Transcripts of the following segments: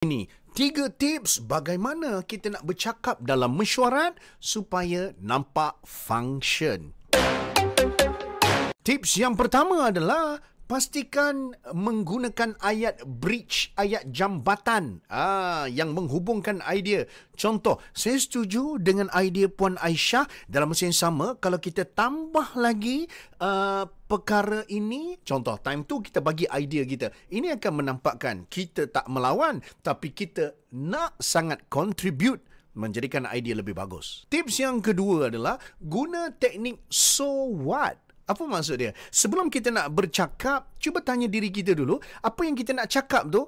Ini 3 tips bagaimana kita nak bercakap dalam mesyuarat supaya nampak function. Tips yang pertama adalah pastikan menggunakan ayat bridge, ayat jambatan yang menghubungkan idea. Contoh, saya setuju dengan idea Puan Aisyah. Dalam masa yang sama, kalau kita tambah lagi perkara ini, contoh, time tu kita bagi idea kita. Ini akan menampakkan kita tak melawan, tapi kita nak sangat contribute menjadikan idea lebih bagus. Tips yang kedua adalah guna teknik so what. Apa maksud dia? Sebelum kita nak bercakap, cuba tanya diri kita dulu, apa yang kita nak cakap tu,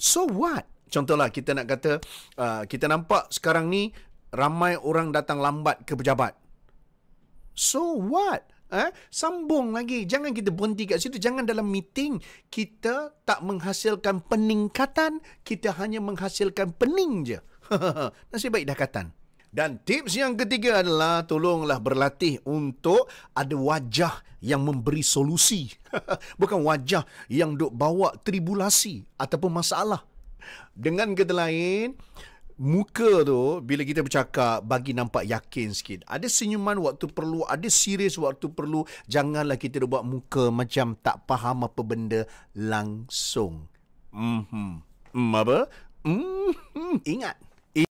so what? Contohlah, kita nak kata, kita nampak sekarang ni ramai orang datang lambat ke pejabat. So what? Sambung lagi. Jangan kita berhenti kat situ. Jangan dalam meeting kita tak menghasilkan peningkatan, kita hanya menghasilkan pening je. Nasib baik dah katan. Dan tips yang ketiga adalah tolonglah berlatih untuk ada wajah yang memberi solusi. Bukan wajah yang duk bawa tribulasi ataupun masalah. Dengan kata lain, muka tu bila kita bercakap bagi nampak yakin sikit. Ada senyuman waktu perlu, ada serius waktu perlu. Janganlah kita buat muka macam tak faham apa benda langsung. Apa? Ingat.